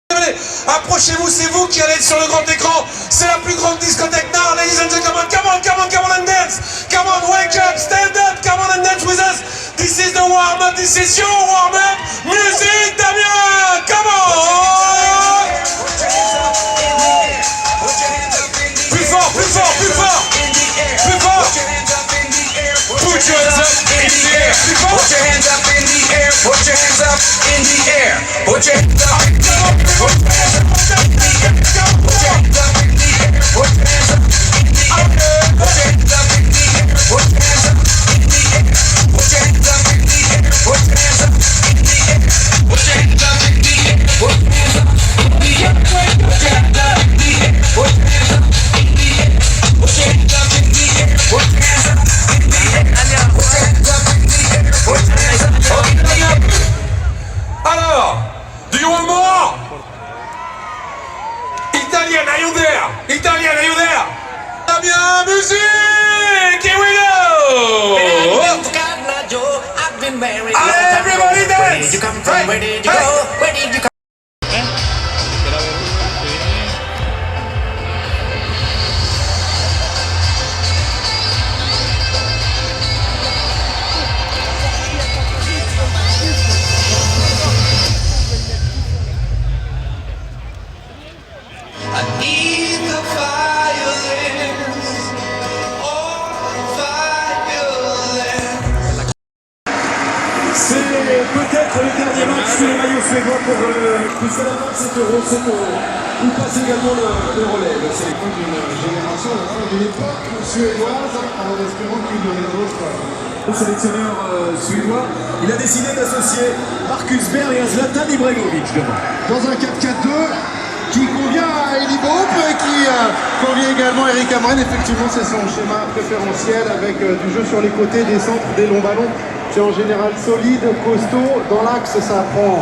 Approchez-vous, c'est vous qui allez être sur le grand écran. C'est la plus grande discothèque now, ladies and gentlemen. Come on, come on, come on and dance. Come on, wake up, stand up, come on and dance with us. This is the warm-up, this is your warm-up. Musique, Damien, come on. Plus fort, plus fort, plus fort. Plus fort. Put your hands up in the air. Plus fort. Put your hands up in the air. Put your hands up in the air. Put your hands up in the air. Put your hands up in the air. Put your hands up in the air. Put your hands up in the air. Put your hands up in the air. Put your hands up in the air. Put your hands up in the air. Put your hands up in the air. Put your hands up in the air. Put your hands up in the air. Put your hands up in the air. Put your hands up in the air. Put your hands up in the air. Put your hands up in the air. Put your hands up in the air. Put your hands up in the air. Alors, do you want more? Italian, are you there? Italian, are you there? Damien, musique! Here we go! Allez, everybody dance! Where did you come from? Where did you go? Where did you come? C'est peut-être le dernier match sous les maillots suédois pour puisque la match c'est Euro, il passe également le relais. C'est l'époque d'une génération, d'une époque suédoise, en espérant qu'il y en ait d'autres. Le sélectionneur suédois, il a décidé d'associer Marcus Berg et Zlatan Ibrahimovic dans un 4-4-2 qui convient à Elie Boop et qui convient également à Eric Hamren. Effectivement, c'est son schéma préférentiel avec du jeu sur les côtés, des centres, des longs ballons. C'est en général solide, costaud. Dans l'axe, ça prend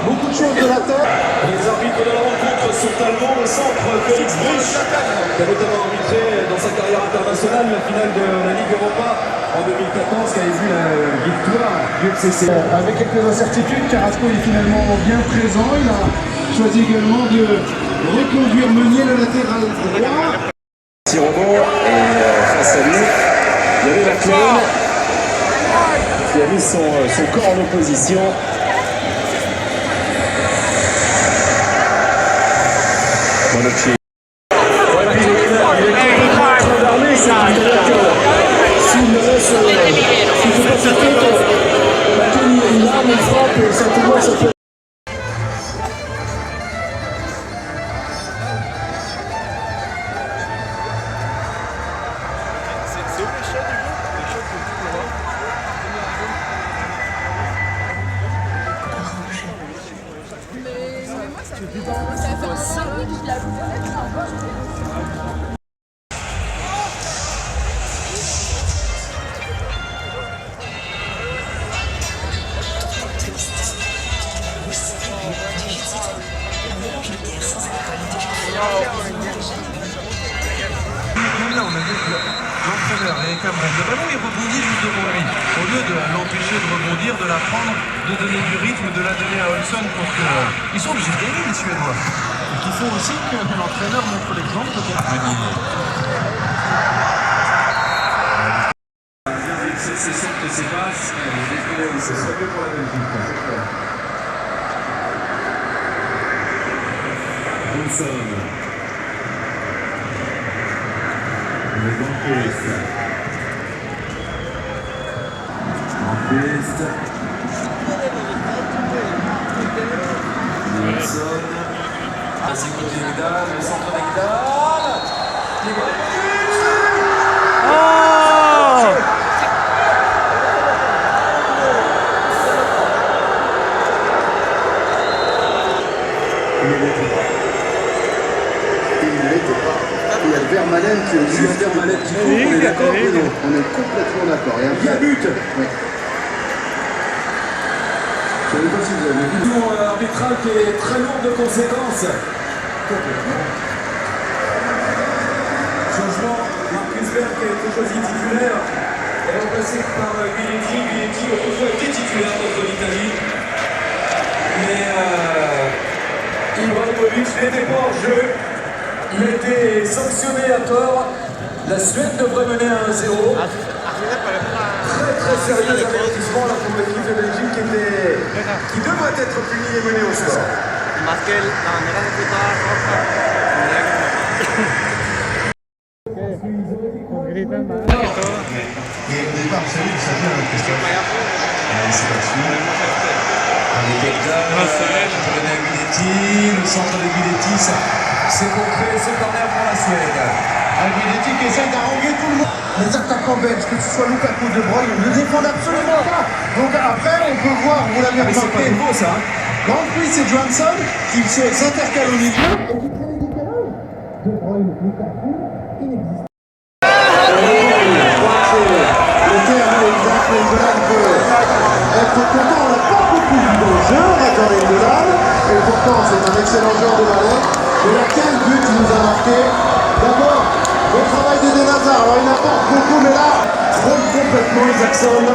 beaucoup de choses de la tête. Les arbitres de la rencontre sont allemands. Au centre, Félix Bruch, qui a notamment arbitré dans sa carrière internationale la finale de la Ligue Europa en 2014, qui avait vu la victoire du FCC. Avec quelques incertitudes, Carrasco est finalement bien présent. Il a choisi également de reconduire Meunier, le latéral droit. Sirono et face à lui, il y avait la clone qui a mis son corps en opposition. Bonucci. Ouais, puis il est complètement gendarmé, s'il le laisse, s'il ne fait pas sa tête, il arme, il frappe et ça te voit, ça fait. Ça fait 5 minutes que je l'ai Là, on a vu que l'entraîneur, Eric Hamren, le ballon il rebondit juste devant lui. Au lieu de l'empêcher de rebondir, de la prendre, de donner du rythme, de la donner à Olsson pour que. Ils sont obligés de gagner, les Suédois. Donc il faut aussi que l'entraîneur montre l'exemple peut-être. C'est certes que c'est basse, mais ce serait mieux pour la Belgique. Olsson. Enquist. Wilson. Vas-y, Vidal, le centre de Vidal. Il ne l'était pas. Il y a le Vermaelen qui est juste Vermaelen qui court, on est d'accord ou non? On est complètement d'accord. Il y a but. Oui. Je ne sais pas si vous avez vu. Une arbitrale qui est très lourde de conséquences. Complètement. Changement, Marcus Berg qui a été choisi titulaire est remplacé par Guidetti. Guidetti autrefois était titulaire contre l'Italie. Mais Ibrahimovic n'était pas en jeu. Il a été sanctionné à tort. La Suède devrait mener à 1-0. Très sérieux avertissement là pour l'équipe de Belgique qui devrait être punie et menée au score. Más que la manera de pitar roja. Gritan más que todo. Et au départ, vous savez, ça vient avec Christophe. C'est là-dessus. Avec Ekdal, pour donner à Guidetti, le centre de Guidetti, ça. C'est pour créer ce corner pour la Suède. Guidetti qui essaie d'arranger tout le monde. Les attaquants belges, que ce soit Lukaku, De Bruyne, ne défendent absolument pas. Donc après, on peut voir, vous l'avez remarqué. C'est beau ça. L'entrée, c'est Johansson qui s'intercale au milieu et qui crée les décalages. De Bruyne, Lukaku, inexistant. Le terme est exact, Engelland peut être content. On n'a pas beaucoup vu dans le jeu, on attend Engelland. Et pourtant, c'est un excellent joueur de balai. Et là, quel but il nous a marqué. D'abord, le travail d'Eden Hazard. Alors, il apporte beaucoup, mais là, trompe complètement Isaacson.